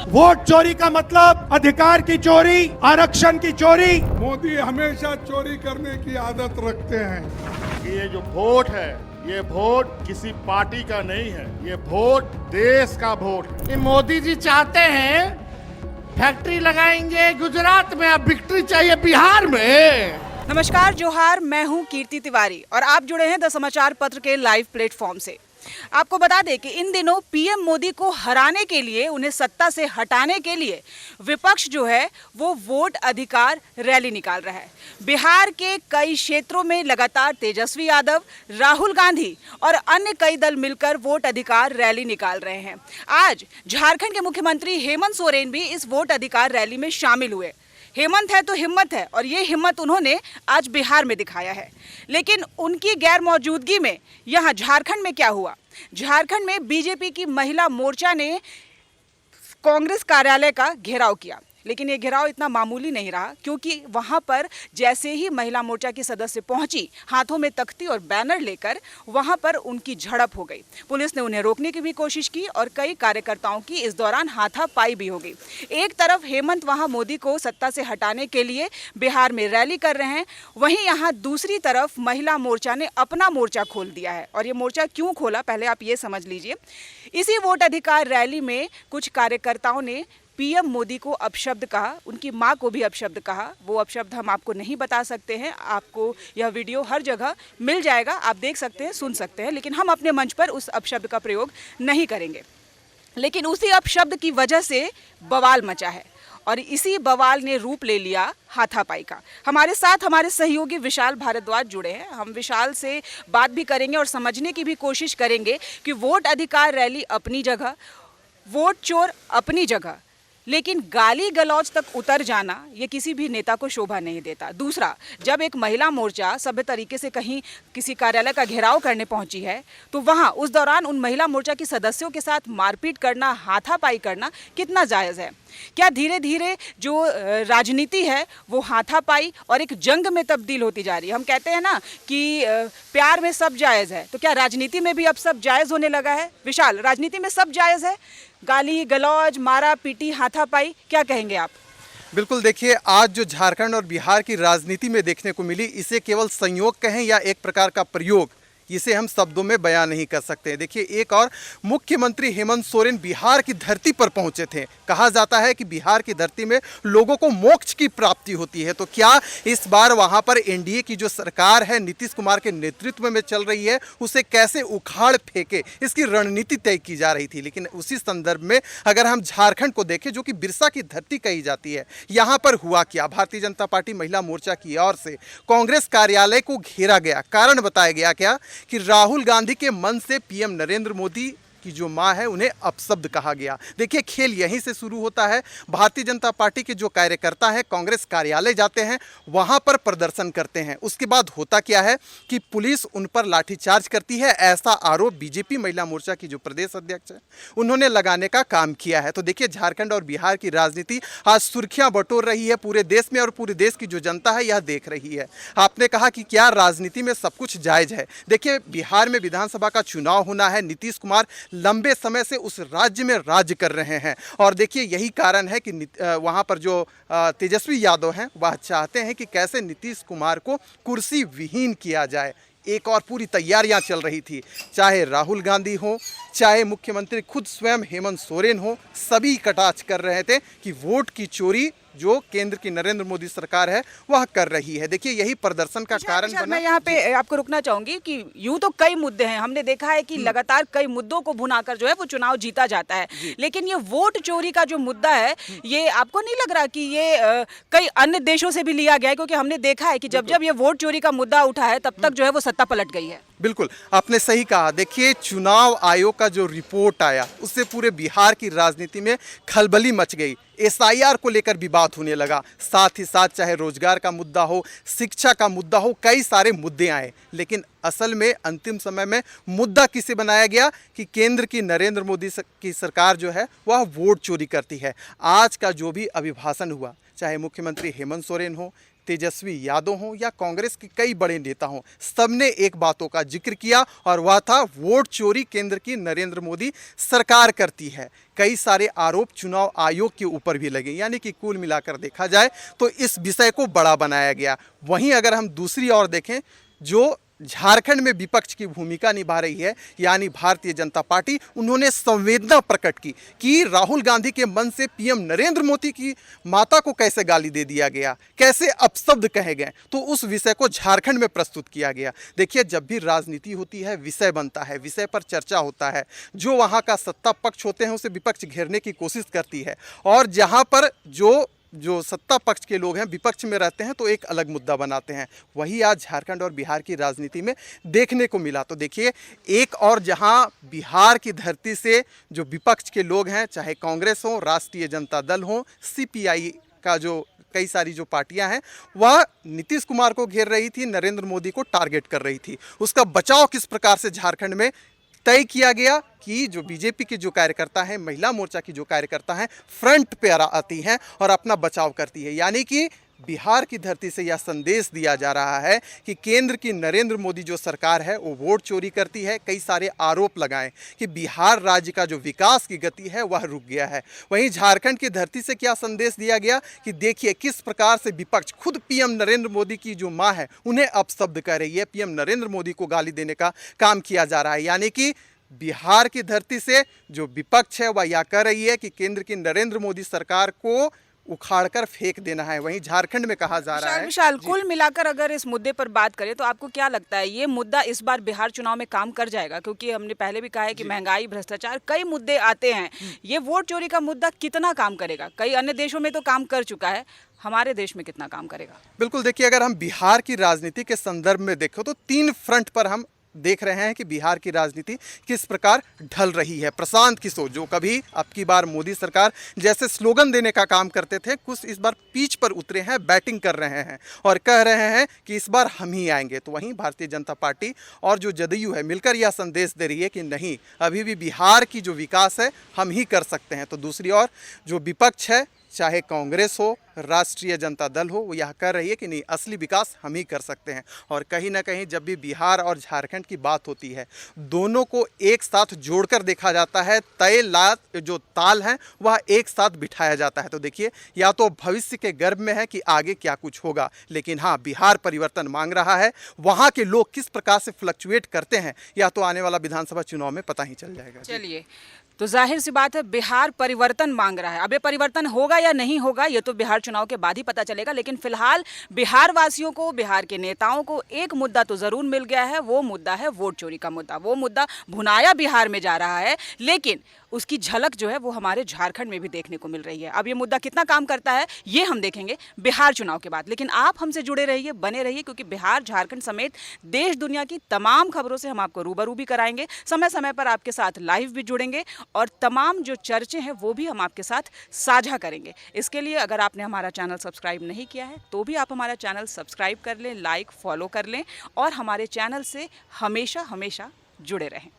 Vote चोरी का मतलब अधिकार की चोरी, आरक्षण की चोरी। मोदी हमेशा चोरी करने की आदत रखते हैं। ये जो वोट है, ये वोट किसी पार्टी का नहीं है, ये वोट देश का वोट है। ये मोदी जी चाहते हैं फैक्ट्री लगाएंगे गुजरात में, अब विक्ट्री चाहिए बिहार में। नमस्कार, जोहार। मैं हूं कीर्ति तिवारी और आप जुड़े हैं द समाचार पत्र के लाइव प्लेटफॉर्म से। आपको बता दें कि इन दिनों पीएम मोदी को हराने के लिए, उन्हें सत्ता से हटाने के लिए विपक्ष जो है वो वोट अधिकार रैली निकाल रहा है। बिहार के कई क्षेत्रों में लगातार तेजस्वी यादव, राहुल गांधी और अन्य कई दल मिलकर वोट अधिकार रैली निकाल रहे हैं। आज झारखंड के मुख्यमंत्री हेमंत सोरेन भी इस वोट अधिकार रैली में शामिल हुए। हेमंत है तो हिम्मत है, और ये हिम्मत उन्होंने आज बिहार में दिखाया है। लेकिन उनकी गैर मौजूदगी में यहाँ झारखंड में क्या हुआ? झारखंड में बीजेपी की महिला मोर्चा ने कांग्रेस कार्यालय का घेराव किया, लेकिन ये घेराव इतना मामूली नहीं रहा, क्योंकि वहाँ पर जैसे ही महिला मोर्चा की सदस्य पहुंची, हाथों में तख्ती और बैनर लेकर, वहाँ पर उनकी झड़प हो गई। पुलिस ने उन्हें रोकने की भी कोशिश की और कई कार्यकर्ताओं की इस दौरान हाथापाई भी हो गई। एक तरफ हेमंत वहाँ मोदी को सत्ता से हटाने के लिए बिहार में रैली कर रहे हैं, वहीं यहाँ दूसरी तरफ महिला मोर्चा ने अपना मोर्चा खोल दिया है। और ये मोर्चा क्यों खोला, पहले आप ये समझ लीजिए। इसी वोट अधिकार रैली में कुछ कार्यकर्ताओं ने पीएम मोदी को अपशब्द कहा, उनकी मां को भी अपशब्द कहा। वो अपशब्द हम आपको नहीं बता सकते हैं, आपको यह वीडियो हर जगह मिल जाएगा, आप देख सकते हैं, सुन सकते हैं, लेकिन हम अपने मंच पर उस अपशब्द का प्रयोग नहीं करेंगे। लेकिन उसी अपशब्द की वजह से बवाल मचा है और इसी बवाल ने रूप ले लिया हाथापाई का। हमारे साथ हमारे सहयोगी विशाल भारद्वाज जुड़े हैं। हम विशाल से बात भी करेंगे और समझने की भी कोशिश करेंगे कि वोट अधिकार रैली अपनी जगह, वोट चोर अपनी जगह, लेकिन गाली गलौज तक उतर जाना ये किसी भी नेता को शोभा नहीं देता। दूसरा, जब एक महिला मोर्चा सभ्य तरीके से कहीं किसी कार्यालय का घेराव करने पहुंची है, तो वहां उस दौरान उन महिला मोर्चा के सदस्यों के साथ मारपीट करना, हाथापाई करना कितना जायज़ है? क्या धीरे धीरे जो राजनीति है वो हाथापाई और एक जंग में तब्दील होती जा रही है? हम कहते हैं ना कि प्यार में सब जायज़ है, तो क्या राजनीति में भी अब सब जायज़ होने लगा है? विशाल, राजनीति में सब जायज़ है? गाली गलौज, मारा पीटी, हाथापाई, क्या कहेंगे आप? बिल्कुल, देखिए, आज जो झारखंड और बिहार की राजनीति में देखने को मिली, इसे केवल संयोग कहें या एक प्रकार का प्रयोग, इसे हम शब्दों में बयान नहीं कर सकते। देखिए, एक और मुख्यमंत्री हेमंत सोरेन बिहार की धरती पर पहुंचे थे। कहा जाता है कि बिहार की धरती में लोगों को मोक्ष की प्राप्ति होती है। तो क्या इस बार वहां पर एनडीए की जो सरकार है, नीतीश कुमार के नेतृत्व में चल रही है, उसे कैसे उखाड़ फेंके, इसकी रणनीति तय की जा रही थी। लेकिन उसी संदर्भ में अगर हम झारखंड को देखें, जो कि बिरसा की धरती कही जाती है, यहाँ पर हुआ क्या? भारतीय जनता पार्टी महिला मोर्चा की ओर से कांग्रेस कार्यालय को घेरा गया। कारण बताया गया क्या कि राहुल गांधी के मन से पीएम नरेंद्र मोदी की जो मां है उन्हें अपशब्द कहा गया। देखिए, खेल यहीं से शुरू होता है। भारतीय जनता पार्टी के जो कार्यकर्ता हैं कांग्रेस कार्यालय जाते हैं, वहां पर प्रदर्शन करते हैं। उसके बाद होता क्या है कि पुलिस उन पर लाठीचार्ज करती है। ऐसा आरोप बीजेपी महिला मोर्चा की जो प्रदेश अध्यक्ष है उन्होंने लगाने का काम किया है। तो देखिए, झारखंड और बिहार की राजनीति आज सुर्खियां बटोर रही है पूरे देश में, और पूरे देश की जो जनता है यह देख रही है। आपने कहा कि क्या राजनीति में सब कुछ जायज है? देखिए, बिहार में विधानसभा का चुनाव होना है। नीतीश कुमार लंबे समय से उस राज्य में राज्य कर रहे हैं, और देखिए यही कारण है कि वहां पर जो तेजस्वी यादव हैं वह चाहते हैं कि कैसे नीतीश कुमार को कुर्सी विहीन किया जाए। एक और पूरी तैयारियां चल रही थी, चाहे राहुल गांधी हो, चाहे मुख्यमंत्री खुद स्वयं हेमंत सोरेन हो, सभी कटाक्ष कर रहे थे कि वोट की चोरी जो केंद्र की नरेंद्र मोदी सरकार है वह कर रही है। देखिए, यही प्रदर्शन का कारण बना। मैं यहाँ पे आपको रुकना चाहूंगी कि यूं तो कई मुद्दे हैं, हमने देखा है कि लगातार कई मुद्दों को भुनाकर जो है वो चुनाव जीता जाता है, लेकिन ये वोट चोरी का जो मुद्दा है, ये आपको नहीं लग रहा कि ये कई अन्य देशों से भी लिया गया है? क्योंकि हमने देखा है कि जब जब ये वोट चोरी का मुद्दा उठा है, तब तक जो है वो सत्ता पलट गई है। बिल्कुल, आपने सही कहा। देखिए, चुनाव आयोग का जो रिपोर्ट आया उससे पूरे बिहार की राजनीति में खलबली मच गई। एसआईआर को लेकर विवाद होने लगा, साथ ही साथ चाहे रोजगार का मुद्दा हो, शिक्षा का मुद्दा हो, कई सारे मुद्दे आए। लेकिन असल में अंतिम समय में मुद्दा किसे बनाया गया कि केंद्र की नरेंद्र मोदी की सरकार जो है वह वोट चोरी करती है। आज का जो भी अभिभाषण हुआ, चाहे मुख्यमंत्री हेमंत सोरेन हो, तेजस्वी यादव हों या कांग्रेस के कई बड़े नेता हों, सबने एक बातों का जिक्र किया और वह था वोट चोरी केंद्र की नरेंद्र मोदी सरकार करती है। कई सारे आरोप चुनाव आयोग के ऊपर भी लगे, यानी कि कुल मिलाकर देखा जाए तो इस विषय को बड़ा बनाया गया। वहीं अगर हम दूसरी ओर देखें, जो झारखंड में विपक्ष की भूमिका निभा रही है यानी भारतीय जनता पार्टी, उन्होंने संवेदना प्रकट की कि राहुल गांधी के मन से पीएम नरेंद्र मोदी की माता को कैसे गाली दे दिया गया, कैसे अपशब्द कहे गए, तो उस विषय को झारखंड में प्रस्तुत किया गया। देखिए, जब भी राजनीति होती है विषय बनता है, विषय पर चर्चा होता है, जो वहाँ का सत्ता पक्ष होते हैं उसे विपक्ष घेरने की कोशिश करती है, और जहाँ पर जो सत्ता पक्ष के लोग हैं विपक्ष में रहते हैं तो एक अलग मुद्दा बनाते हैं। वही आज झारखंड और बिहार की राजनीति में देखने को मिला। तो देखिए, एक और जहां बिहार की धरती से जो विपक्ष के लोग हैं, चाहे कांग्रेस हो, राष्ट्रीय जनता दल हो, सीपीआई का जो कई सारी जो पार्टियां हैं, वह नीतीश कुमार को घेर रही थी, नरेंद्र मोदी को टारगेट कर रही थी। उसका बचाव किस प्रकार से झारखंड में तय किया गया कि जो बीजेपी के जो कार्यकर्ता हैं, महिला मोर्चा की जो कार्यकर्ता हैं, फ्रंट पे आती हैं और अपना बचाव करती है। यानी कि बिहार की धरती से यह संदेश दिया जा रहा है कि केंद्र की नरेंद्र मोदी जो सरकार है वो वोट चोरी करती है। कई सारे आरोप लगाएं कि बिहार राज्य का जो विकास की गति है वह रुक गया है। वहीं झारखंड की धरती से क्या संदेश दिया गया कि देखिए किस प्रकार से विपक्ष, खुद पीएम नरेंद्र मोदी की जो मां है उन्हें अपशब्द कर रही है, पीएम नरेंद्र मोदी को गाली देने का काम किया जा रहा है। यानी कि बिहार की धरती से जो विपक्ष है वह यह कह रही है कि केंद्र की नरेंद्र मोदी सरकार को उखाड़कर फेंक देना है। वहीं झारखंड में कहा जा रहा है। विशाल, कुल मिलाकर अगर इस मुद्दे पर बात करें तो आपको क्या लगता है ये मुद्दा इस बार बिहार चुनाव में काम कर जाएगा? क्योंकि हमने पहले भी कहा है कि महंगाई, भ्रष्टाचार, कई मुद्दे आते हैं। ये वोट चोरी का मुद्दा कितना काम करेगा? कई अन्य देशों में तो काम कर चुका है, हमारे देश में कितना काम करेगा? बिल्कुल, देखिए, अगर हम बिहार की राजनीति के संदर्भ में देखें तो 3 फ्रंट पर हम देख रहे हैं कि बिहार की राजनीति किस प्रकार ढल रही है। प्रशांत किशोर, जो कभी अब की बार मोदी सरकार जैसे स्लोगन देने का काम करते थे, कुछ इस बार पिच पर उतरे हैं, बैटिंग कर रहे हैं और कह रहे हैं कि इस बार हम ही आएंगे। तो वहीं भारतीय जनता पार्टी और जो जदयू है मिलकर यह संदेश दे रही है कि नहीं, अभी भी बिहार की जो विकास है हम ही कर सकते हैं। तो दूसरी ओर जो विपक्ष है, चाहे कांग्रेस हो, राष्ट्रीय जनता दल हो, वो यह कर रही है कि नहीं, असली विकास हम ही कर सकते हैं। और कहीं ना कहीं जब भी बिहार और झारखंड की बात होती है, दोनों को एक साथ जोड़कर देखा जाता है, तय लात जो ताल है वह एक साथ बिठाया जाता है। तो देखिए, या तो भविष्य के गर्भ में है कि आगे क्या कुछ होगा, लेकिन हाँ, बिहार परिवर्तन मांग रहा है। वहाँ के लोग किस प्रकार से फ्लक्चुएट करते हैं या तो आने वाला विधानसभा चुनाव में पता ही चल जाएगा। चलिए, तो जाहिर सी बात है बिहार परिवर्तन मांग रहा है। अब ये परिवर्तन होगा या नहीं होगा ये तो बिहार चुनाव के बाद ही पता चलेगा। लेकिन फिलहाल बिहार वासियों को, बिहार के नेताओं को एक मुद्दा तो जरूर मिल गया है, वो मुद्दा है वोट चोरी का मुद्दा। वो मुद्दा भुनाया बिहार में जा रहा है, लेकिन उसकी झलक जो है वो हमारे झारखंड में भी देखने को मिल रही है। अब ये मुद्दा कितना काम करता है ये हम देखेंगे बिहार चुनाव के बाद। लेकिन आप हमसे जुड़े रहिए, बने रहिए, क्योंकि बिहार, झारखंड समेत देश दुनिया की तमाम खबरों से हम आपको रूबरू भी कराएंगे। समय समय पर आपके साथ लाइव भी जुड़ेंगे और तमाम जो चर्चे हैं वो भी हम आपके साथ साझा करेंगे। इसके लिए अगर आपने हमारा चैनल सब्सक्राइब नहीं किया है तो भी आप हमारा चैनल सब्सक्राइब कर लें, लाइक, फॉलो कर लें और हमारे चैनल से हमेशा हमेशा जुड़े रहें।